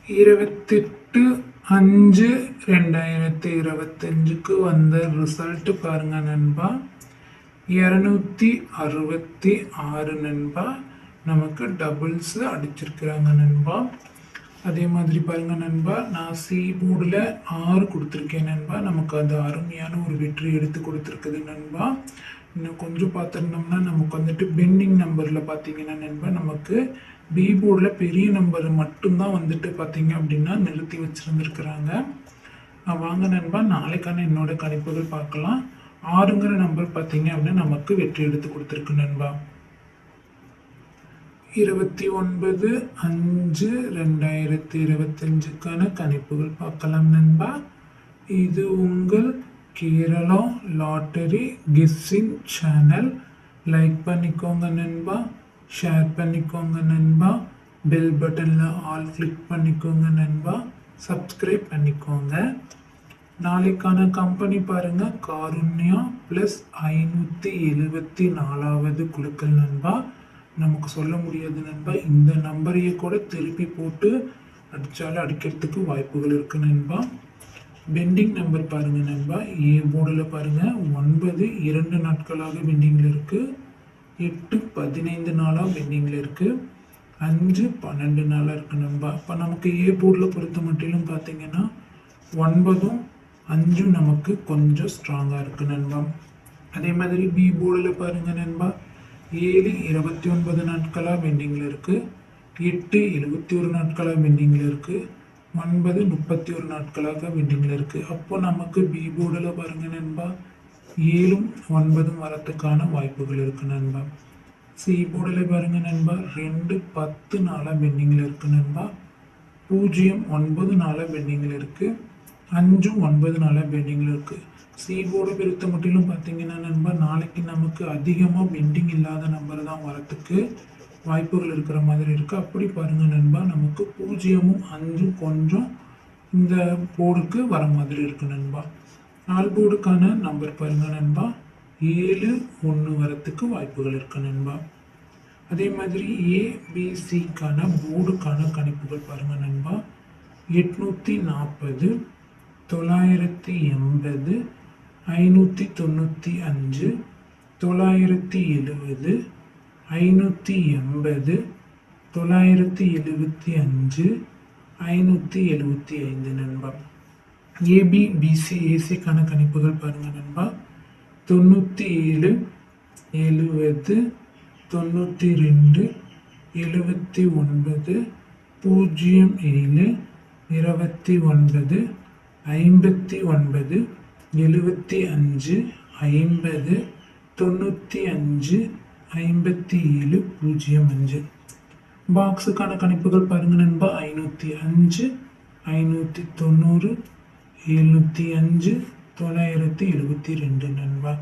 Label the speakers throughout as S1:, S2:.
S1: 28/5/2025 வந்த ரிசல்ட் பாருங்க நண்பா. 266 நண்பா. நமக்கு டபுள்ஸ் அடிச்சிருக்கிறாங்க நண்பா. அதே மாதிரி பாருங்க நண்பா, நான் சி போர்டில் 6 கொடுத்துருக்கேன் நண்பா. நமக்கு அது அருமையான ஒரு வெற்றி எடுத்து கொடுத்துருக்குது நண்பா. இன்னும் கொஞ்சம் பார்த்துருந்தோம்னா நமக்கு வந்துட்டு பெண்டிங் நம்பரில் பார்த்தீங்கன்னா நண்பா, நமக்கு பி போர்டில் பெரிய நம்பர் மட்டும்தான் வந்துட்டு பார்த்தீங்க அப்படின்னா நிறுத்தி வச்சுருந்துருக்குறாங்க. வாங்க நண்பா, நாளைக்கான என்னோட கணிப்புகள் பார்க்கலாம். 6ங்கிற நம்பர் பார்த்தீங்க அப்படின்னா நமக்கு வெற்றி எடுத்து கொடுத்துருக்கு நண்பா. 29/5/2025க்கான கணிப்புகள் பார்க்கலாம் நண்பா. இது உங்கள் Kerala lottery guessing channel. Like பண்ணிக்கோங்க நண்பா, ஷேர் பண்ணிக்கோங்க நண்பா, பெல் பட்டனில் ஆல் கிளிக் பண்ணிக்கோங்க நண்பா, சப்ஸ்கிரைப் பண்ணிக்கோங்க. நாளைக்கான கம்பெனி பாருங்க, காருண்யா ப்ளஸ் 574வது குழுக்கள் நண்பா. நமக்கு சொல்ல முடியாது நண்பா, இந்த நம்பரையே கூட திருப்பி போட்டு அடித்தாலும் அடிக்கிறதுக்கு வாய்ப்புகள் இருக்கு நண்பா. பெண்டிங் நம்பர் பாருங்க நண்பா, ஏ போர்டில் பாருங்க 9 2 நாட்களாக பெண்டிங்கில் இருக்கு, 8 15 நாளாக பெண்டிங்கில் இருக்கு, 5 12 நாளாக இருக்கு நண்பா. இப்போ நமக்கு ஏ போர்டில் பொறுத்த மட்டிலும் பார்த்தீங்கன்னா 9ம் 5ம் நமக்கு கொஞ்சம் ஸ்ட்ராங்காக இருக்கு நண்பா. அதே மாதிரி பி போர்டில் பாருங்க நண்பா, 7 29 நாட்களாக பெண்டிங்கில் இருக்குது, 8 71 நாட்களாக பெண்டிங்கில் இருக்குது, 9 31 நாட்களாக பெண்டிங்கில் இருக்குது. அப்போ நமக்கு பி போர்டில் பாருங்க நண்பா, 7ம் 9ம் வரத்துக்கான வாய்ப்புகள் இருக்குது நண்பா. சி போர்டில் பாருங்க நண்பா, 2 10 நாளாக பெண்டிங்கில் இருக்குது நண்பா, 0 9 நாளாக பெண்டிங்கில் இருக்குது, 5ம் 9 நாளாக பெண்டிங்கில் இருக்குது. சி போர்டை பொறுத்த மட்டிலும் பார்த்தீங்கன்னா நண்பா, நாளைக்கு நமக்கு அதிகமாக பெண்டிங் இல்லாத நம்பர் தான் வரத்துக்கு வாய்ப்புகள் இருக்கிற மாதிரி இருக்குது. அப்படி பாருங்கள் நண்பா, நமக்கு 0ம் 5ம் கொஞ்சம் இந்த போர்டுக்கு வர மாதிரி இருக்குது நண்பா. நால் போர்டுக்கான நம்பர் பாருங்கள் நண்பா, 7 1 வரத்துக்கு வாய்ப்புகள் இருக்குது நண்பா. அதே மாதிரி ஏபிசிக்கான போர்டுக்கான கணிப்புகள் பாருங்கள் நண்பா, 840 980 595 970 580 975 575 நண்பா. ஏபிபிசி ஏசிக்கான கணிப்புகள் பாருங்க நண்பா, 97 70 92 79 07 29 59 75 50 95 57 05. பாக்ஸுக்கான கணிப்புகள் பாருங்க நண்பா, 505 590 705 972 நண்பா.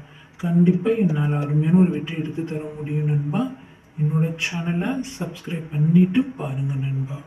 S1: கண்டிப்பாக என்னால் அருமையான ஒரு வெற்றி எடுத்து தர முடியும் நண்பா. என்னோட சேனலை சப்ஸ்கிரைப் பண்ணிட்டு பாருங்க நண்பா.